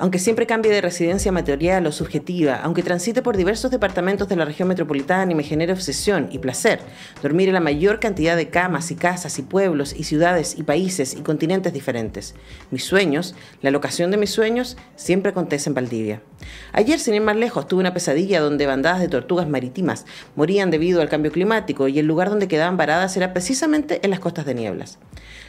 Aunque siempre cambie de residencia material o subjetiva, aunque transite por diversos departamentos de la región metropolitana y me genere obsesión y placer, dormir en la mayor cantidad de camas y casas y pueblos y ciudades y países y continentes diferentes. Mis sueños, la locación de mis sueños, siempre acontece en Valdivia. Ayer, sin ir más lejos, tuve una pesadilla donde bandadas de tortugas marítimas morían debido al cambio climático y el lugar donde quedaban varadas era precisamente en las costas de Nieblas.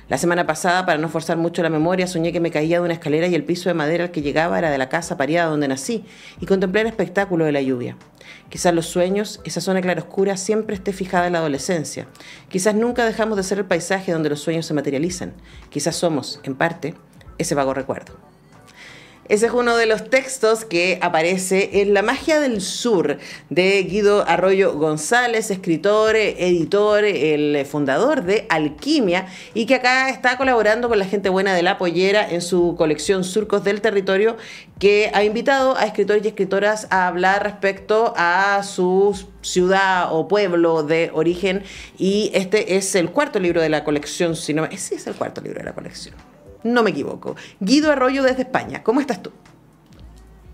La semana pasada, para no forzar mucho la memoria, soñé que me caía de una escalera y el piso de madera al que llegaba era de la casa pareada donde nací y contemplé el espectáculo de la lluvia. Quizás los sueños, esa zona claroscura, siempre esté fijada en la adolescencia. Quizás nunca dejamos de ser el paisaje donde los sueños se materializan. Quizás somos, en parte, ese vago recuerdo. Ese es uno de los textos que aparece en La magia del sur, de Guido Arroyo González, escritor, editor, el fundador de Alquimia, y que acá está colaborando con la gente buena de La Pollera en su colección Surcos del Territorio, que ha invitado a escritores y escritoras a hablar respecto a su ciudad o pueblo de origen, y este es el cuarto libro de la colección, sí, es el cuarto libro de la colección. No me equivoco. Guido Arroyo desde España. ¿Cómo estás tú?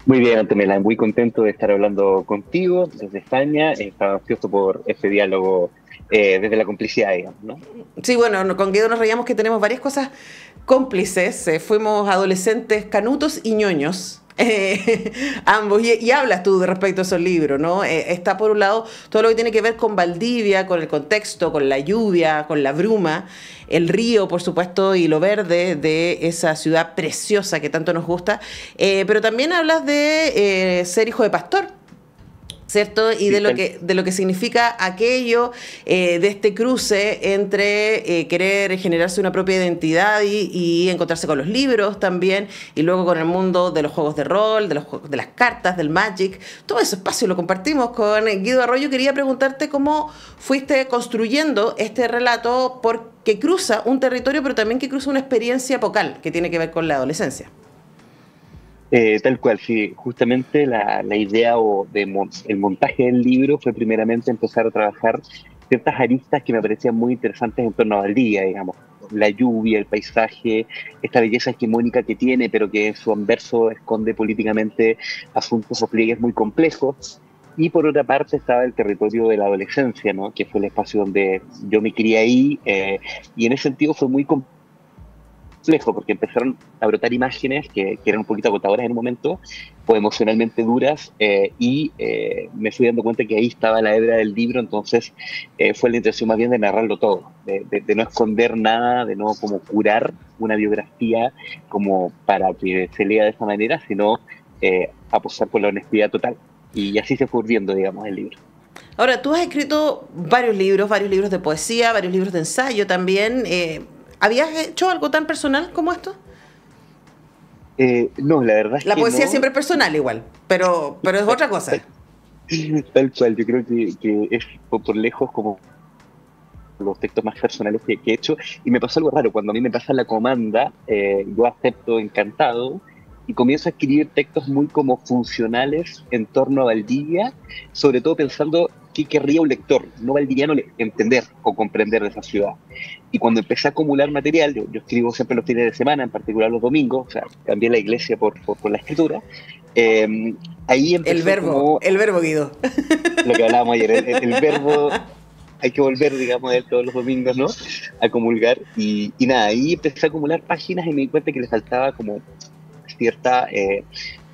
Muy bien, Antonella. Muy contento de estar hablando contigo desde España. Estaba ansioso por este diálogo desde la complicidad, digamos, ¿no? Sí, bueno, con Guido nos reíamos que tenemos varias cosas cómplices. Fuimos adolescentes canutos y ñoños. Ambos, y hablas tú de respecto a esos libros, ¿no? Está por un lado todo lo que tiene que ver con Valdivia, con el contexto, con la lluvia, con la bruma, el río, por supuesto, y lo verde de esa ciudad preciosa que tanto nos gusta, pero también hablas de ser hijo de pastor, ¿cierto? Y de lo que significa aquello, de este cruce entre querer generarse una propia identidad y encontrarse con los libros también, y luego con el mundo de los juegos de rol, de las cartas, del Magic. Todo ese espacio lo compartimos con Guido Arroyo. Quería preguntarte cómo fuiste construyendo este relato, porque cruza un territorio, pero también que cruza una experiencia epocal que tiene que ver con la adolescencia. Tal cual, sí. Justamente la idea el montaje del libro fue primeramente empezar a trabajar ciertas aristas que me parecían muy interesantes en torno al día, digamos. La lluvia, el paisaje, esta belleza hegemónica que tiene, pero que en su anverso esconde políticamente asuntos o pliegues muy complejos. Y por otra parte estaba el territorio de la adolescencia, ¿no? Que fue el espacio donde yo me crié ahí, y en ese sentido fue muy complejo, porque empezaron a brotar imágenes que eran un poquito agotadoras en un momento, o emocionalmente duras, y me fui dando cuenta que ahí estaba la hebra del libro. Entonces fue la intención más bien de narrarlo todo, de no esconder nada, de no como curar una biografía como para que se lea de esa manera, sino apostar por la honestidad total. Y así se fue viendo, digamos, el libro. Ahora, tú has escrito varios libros de poesía, varios libros de ensayo también. ¿Habías hecho algo tan personal como esto? No, la verdad es que la poesía no. Siempre es personal igual, pero es otra cosa. Tal cual, yo creo que es por lejos como los textos más personales que he hecho. Y me pasó algo raro, cuando a mí me pasa la comanda, yo acepto encantado y comienzo a escribir textos muy como funcionales en torno a Valdivia, sobre todo pensando qué querría un lector no valdiviano entender o comprender de esa ciudad. Y cuando empecé a acumular material, yo escribo siempre los fines de semana, en particular los domingos, o sea, cambié la iglesia por la escritura. Ahí empezó el verbo, Guido. Lo que hablábamos ayer, el verbo, hay que volver, digamos, de todos los domingos, ¿no? A comulgar. Y nada, ahí empecé a acumular páginas y me di cuenta que le faltaba como cierta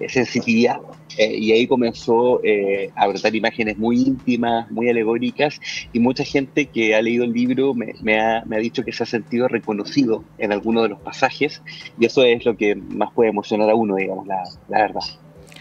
sensibilidad. Y ahí comenzó a brotar imágenes muy íntimas, muy alegóricas, y mucha gente que ha leído el libro me ha dicho que se ha sentido reconocido en alguno de los pasajes, y eso es lo que más puede emocionar a uno, digamos, la verdad.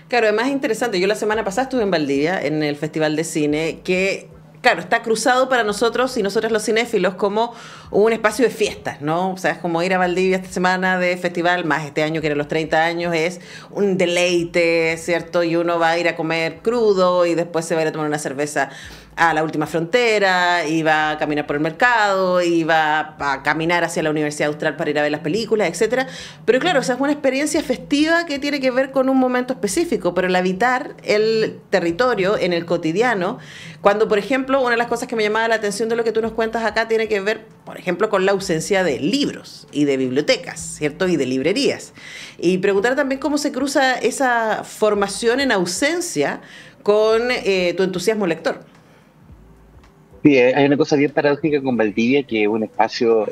Claro, además es interesante. Yo la semana pasada estuve en Valdivia, en el Festival de Cine, que, claro, está cruzado para nosotros y nosotros los cinéfilos como un espacio de fiestas, ¿no? O sea, es como ir a Valdivia esta semana de festival, más este año que eran los 30 años, es un deleite, ¿cierto? Y uno va a ir a comer crudo y después se va a ir a tomar una cerveza a La Última Frontera, iba a caminar por el mercado, iba a caminar hacia la Universidad Austral para ir a ver las películas, etcétera. Pero claro, esa es una experiencia festiva que tiene que ver con un momento específico, pero el habitar el territorio en el cotidiano, cuando, por ejemplo, una de las cosas que me llamaba la atención de lo que tú nos cuentas acá tiene que ver, por ejemplo, con la ausencia de libros y de bibliotecas, ¿cierto? Y de librerías. Y preguntar también cómo se cruza esa formación en ausencia con tu entusiasmo lector. Sí, hay una cosa bien paradójica con Valdivia, que es un espacio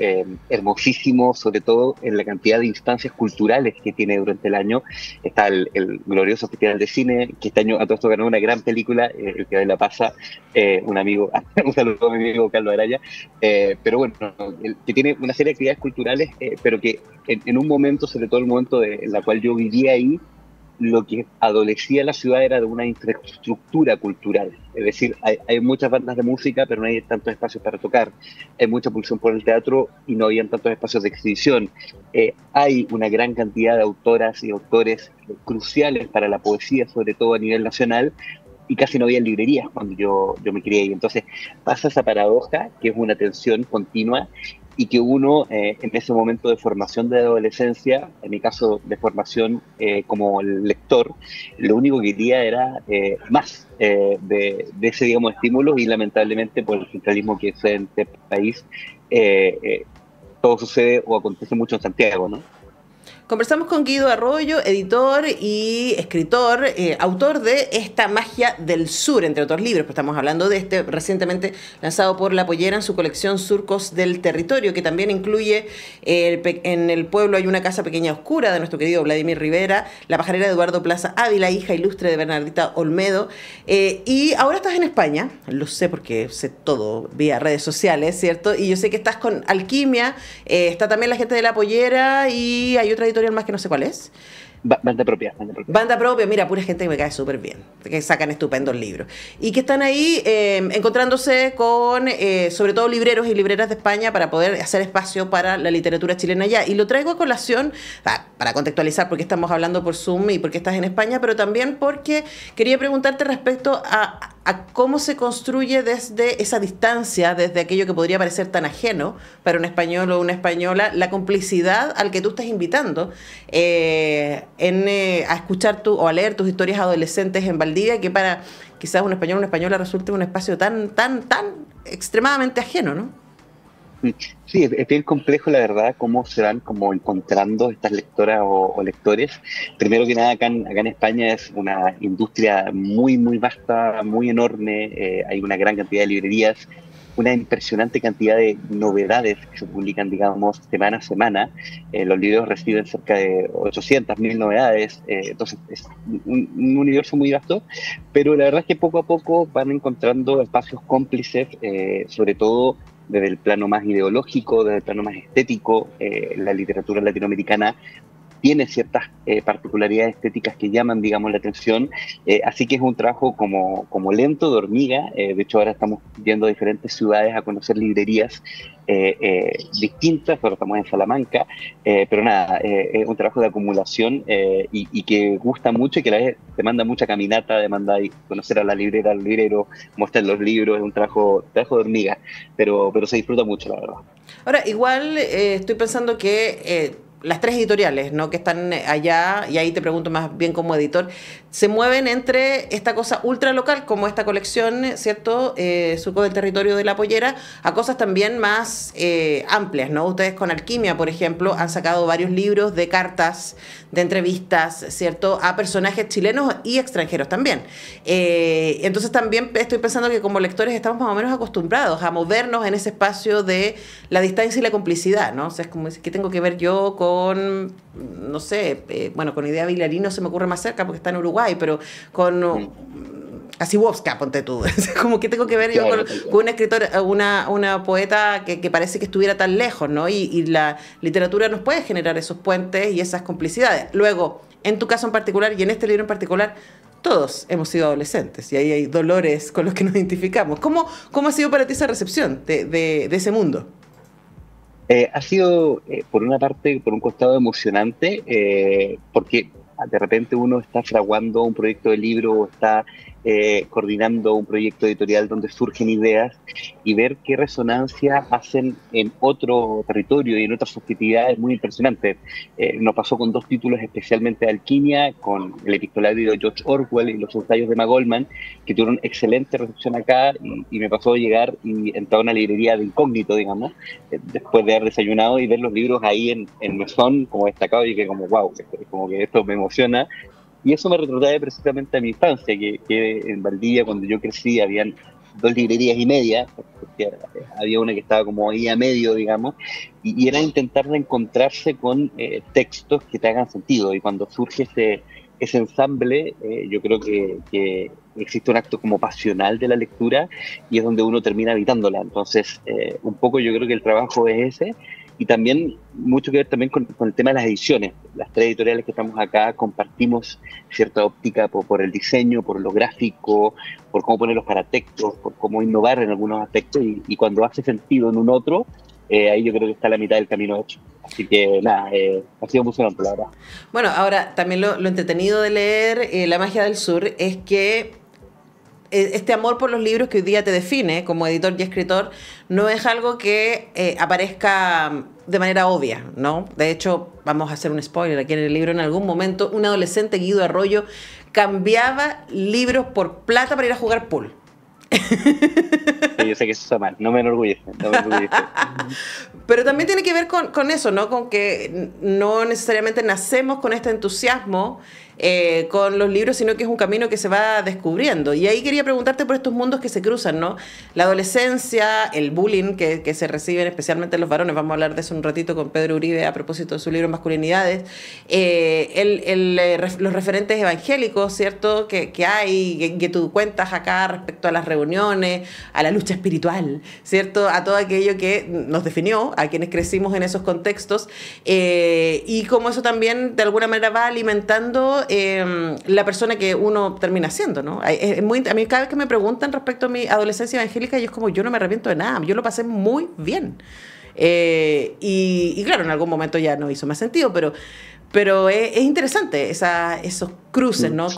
hermosísimo, sobre todo en la cantidad de instancias culturales que tiene durante el año. Está el glorioso Festival de Cine, que este año a todo esto ganó una gran película, El que la pasa, un amigo, un saludo a mi amigo Carlos Araya, pero bueno, que tiene una serie de actividades culturales, pero que en un momento, sobre todo el momento en la cual yo vivía ahí, lo que adolecía la ciudad era de una infraestructura cultural. Es decir, hay muchas bandas de música, pero no hay tantos espacios para tocar. Hay mucha pulsión por el teatro y no habían tantos espacios de exhibición. Hay una gran cantidad de autoras y autores cruciales para la poesía, sobre todo a nivel nacional, y casi no había librerías cuando yo me crié ahí. Entonces pasa esa paradoja, que es una tensión continua, y que uno en ese momento de formación de adolescencia, en mi caso de formación como lector, lo único que quería era más de ese, digamos, estímulo, y lamentablemente por el centralismo que sucede en este país, todo sucede o acontece mucho en Santiago, ¿no? Conversamos con Guido Arroyo, editor y escritor, autor de Esta magia del sur, entre otros libros, pero estamos hablando de este recientemente lanzado por La Pollera en su colección Surcos del Territorio, que también incluye En el pueblo hay una casa pequeña oscura, de nuestro querido Vladimir Rivera, La pajarera de Eduardo Plaza Ávila, hija ilustre de Bernardita Olmedo, y ahora estás en España, lo sé porque sé todo vía redes sociales, ¿cierto? Y yo sé que estás con Alquimia, está también la gente de La Pollera y hay otra editorial más que no sé cuál es. Banda propia, banda propia. Banda propia, mira, pura gente que me cae súper bien, que sacan estupendos libros. Y que están ahí encontrándose con, sobre todo, libreros y libreras de España para poder hacer espacio para la literatura chilena allá. Y lo traigo a colación, para contextualizar porque estamos hablando por Zoom y porque estás en España, pero también porque quería preguntarte respecto a cómo se construye desde esa distancia, desde aquello que podría parecer tan ajeno para un español o una española, la complicidad al que tú estás invitando a escuchar o a leer tus historias adolescentes en Valdivia, que para quizás un español o una española resulte un espacio tan extremadamente ajeno, ¿no? Sí, es bien complejo, la verdad, cómo se van como encontrando estas lectoras o lectores. Primero que nada, acá en España es una industria muy, muy vasta, muy enorme. Hay una gran cantidad de librerías, una impresionante cantidad de novedades que se publican, digamos, semana a semana. Los libros reciben cerca de 800, 1000 novedades, entonces es un universo muy vasto, pero la verdad es que poco a poco van encontrando espacios cómplices, sobre todo desde el plano más ideológico, desde el plano más estético. La literatura latinoamericana tiene ciertas particularidades estéticas que llaman, digamos, la atención, así que es un trabajo como lento, de hormiga. De hecho, ahora estamos yendo a diferentes ciudades a conocer librerías distintas, ahora estamos en Salamanca, pero nada, es un trabajo de acumulación y que gusta mucho, y que a la vez demanda mucha caminata, demanda conocer a la librera, al librero, mostrar los libros. Es un trabajo de hormiga, pero se disfruta mucho, la verdad. Ahora, igual estoy pensando que las tres editoriales, ¿no?, que están allá, y ahí te pregunto más bien como editor, se mueven entre esta cosa ultra local, como esta colección, ¿cierto?, Surcos del Territorio de La Pollera, a cosas también más amplias, ¿no? Ustedes con Alquimia, por ejemplo, han sacado varios libros de cartas, de entrevistas, ¿cierto?, a personajes chilenos y extranjeros también. Entonces también estoy pensando que como lectores estamos más o menos acostumbrados a movernos en ese espacio de la distancia y la complicidad, ¿no? O sea, es como, ¿qué tengo que ver yo con, no sé, bueno, con Idea Vilarino se me ocurre más cerca porque está en Uruguay, pero con Asiwowska, ponte tú. Como que tengo que ver yo con una escritora, una poeta que parece que estuviera tan lejos, ¿no? Y la literatura nos puede generar esos puentes y esas complicidades. Luego, en tu caso en particular y en este libro en particular, todos hemos sido adolescentes y ahí hay dolores con los que nos identificamos. ¿Cómo ha sido para ti esa recepción de ese mundo? Ha sido, por una parte, por un costado emocionante, porque de repente uno está fraguando un proyecto de libro o está coordinando un proyecto editorial donde surgen ideas y ver qué resonancia hacen en otro territorio y en otras subjetividades muy impresionantes. Nos pasó con dos títulos especialmente de Alquimia, con el epistolario de George Orwell y los ensayos de Emma Goldman, que tuvieron excelente recepción acá, y me pasó a llegar y entrar a una librería de incógnito, digamos, después de haber desayunado y ver los libros ahí en mesón como destacado, y que como wow, como que esto me emociona. Y eso me retrotrae precisamente a mi infancia, que en Valdivia, cuando yo crecí, habían dos librerías y media, porque había una que estaba como ahí a medio, digamos, y era intentar de encontrarse con textos que te hagan sentido. Y cuando surge ese ensamble, yo creo que existe un acto como pasional de la lectura, y es donde uno termina habitándola. Entonces, un poco yo creo que el trabajo es ese, y también mucho que ver también con el tema de las ediciones. Las tres editoriales que estamos acá compartimos cierta óptica por el diseño, por lo gráfico, por cómo poner los paratextos, por cómo innovar en algunos aspectos, y cuando hace sentido en un otro, ahí yo creo que está la mitad del camino hecho. Así que nada, ha sido emocionante, la verdad. Bueno, ahora también lo entretenido de leer La magia del sur es que este amor por los libros que hoy día te define como editor y escritor no es algo que aparezca de manera obvia, ¿no? De hecho, vamos a hacer un spoiler aquí en el libro, en algún momento un adolescente, Guido Arroyo, cambiaba libros por plata para ir a jugar pool. Sí, yo sé que eso está mal, no me enorgullece, no me enorgullece. Pero también tiene que ver con eso, ¿no? Con que no necesariamente nacemos con este entusiasmo con los libros, sino que es un camino que se va descubriendo. Y ahí quería preguntarte por estos mundos que se cruzan, ¿no? La adolescencia, el bullying que se reciben especialmente los varones, vamos a hablar de eso un ratito con Pedro Uribe a propósito de su libro Masculinidades, los referentes evangélicos, ¿cierto? Que hay, que tú cuentas acá respecto a las reuniones, a la lucha espiritual, ¿cierto? A todo aquello que nos definió, a quienes crecimos en esos contextos, y cómo eso también de alguna manera va alimentando la persona que uno termina siendo, ¿no? A mí cada vez que me preguntan respecto a mi adolescencia evangélica, yo es como, yo no me arrepiento de nada, yo lo pasé muy bien. Y claro, en algún momento ya no hizo más sentido, pero es interesante esos cruces, ¿no?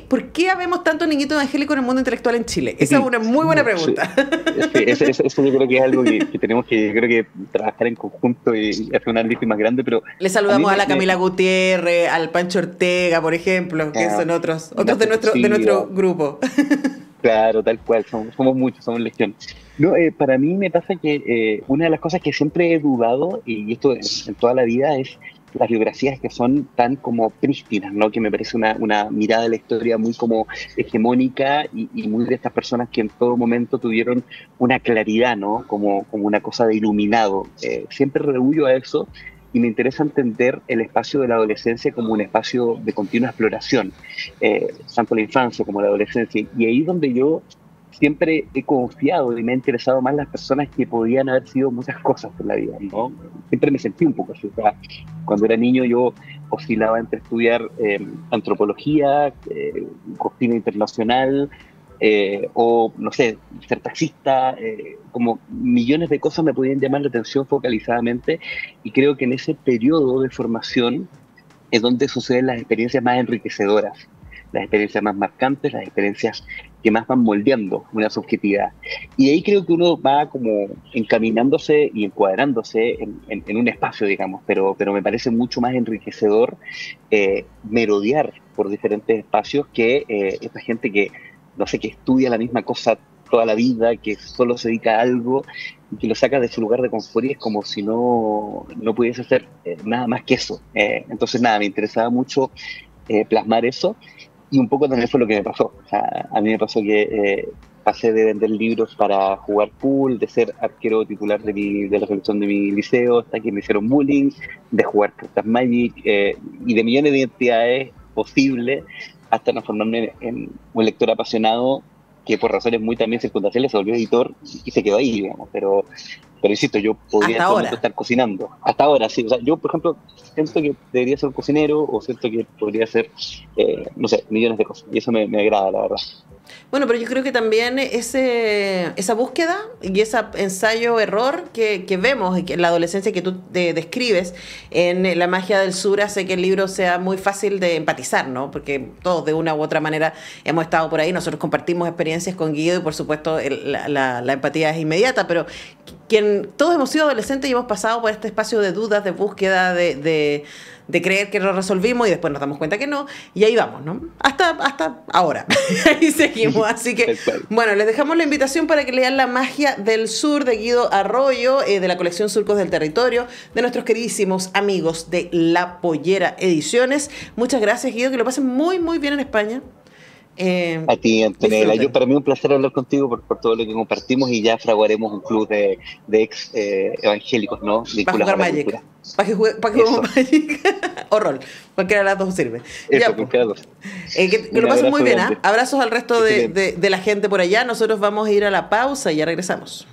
¿Por qué habemos tanto niñito evangélico en el mundo intelectual en Chile? Esa es una muy buena pregunta. Sí, eso yo creo que es algo que tenemos que, yo creo que trabajar en conjunto y hacer un análisis más grande, pero... Le saludamos a la Camila Gutiérrez, al Pancho Ortega, por ejemplo, que son otros de nuestro grupo. Claro, tal cual, somos muchos, somos legión. No, para mí me pasa que una de las cosas que siempre he dudado, y esto en toda la vida, es las biografías que son tan como prístinas, ¿no? Que me parece una mirada de la historia muy como hegemónica, y muy de estas personas que en todo momento tuvieron una claridad, ¿no? Como una cosa de iluminado. Siempre rehuyo a eso, y me interesa entender el espacio de la adolescencia como un espacio de continua exploración, tanto la infancia como la adolescencia. Y ahí donde yo siempre he confiado y me ha interesado más las personas que podían haber sido muchas cosas en la vida, ¿no? Siempre me sentí un poco así. O sea, cuando era niño yo oscilaba entre estudiar antropología, cocina internacional, o no sé, ser taxista, como millones de cosas me podían llamar la atención focalizadamente, y creo que en ese periodo de formación es donde suceden las experiencias más enriquecedoras, las experiencias más marcantes, las experiencias que más van moldeando una subjetividad. Y ahí creo que uno va como encaminándose y encuadrándose en un espacio, digamos, pero me parece mucho más enriquecedor merodear por diferentes espacios que esta gente que, no sé, que estudia la misma cosa toda la vida, que solo se dedica a algo y que lo saca de su lugar de confort, y es como si no pudiese hacer nada más que eso. Entonces, nada, me interesaba mucho plasmar eso, y un poco también fue lo que me pasó. O sea, a mí me pasó que pasé de vender libros para jugar pool, de ser arquero titular de la selección de mi liceo, hasta que me hicieron bullying, de jugar cartas Magic, y de millones de identidades posibles, hasta transformarme en un lector apasionado que por razones muy también circunstanciales se volvió editor y se quedó ahí, digamos. Pero insisto, yo podría en este momento estar cocinando. Hasta ahora, sí. O sea, yo, por ejemplo, siento que debería ser un cocinero, o siento que podría ser, no sé, millones de cosas. Y eso me agrada, la verdad. Bueno, pero yo creo que también esa búsqueda y ese ensayo-error que vemos y que en la adolescencia que tú describes en La magia del sur hace que el libro sea muy fácil de empatizar, ¿no? Porque todos de una u otra manera hemos estado por ahí, nosotros compartimos experiencias con Guido y por supuesto la empatía es inmediata, pero todos hemos sido adolescentes y hemos pasado por este espacio de dudas, de búsqueda, de creer que lo resolvimos y después nos damos cuenta que no, y ahí vamos, ¿no? Hasta ahora. Ahí seguimos. Así que, bueno, les dejamos la invitación para que lean La magia del sur de Guido Arroyo, de la colección Surcos del Territorio, de nuestros queridísimos amigos de La Pollera Ediciones. Muchas gracias, Guido, que lo pasen muy, muy bien en España. A ti, Antonella. Para mí un placer hablar contigo por todo lo que compartimos y ya fraguaremos un club de ex evangélicos, ¿no? Para jugar Magic. Para que juguemos Magic o rol. Cualquiera de las dos sirve. Eso, ya, cualquiera de las dos. Que lo pasen muy bien. Abrazos al resto de la gente por allá. Nosotros vamos a ir a la pausa y ya regresamos.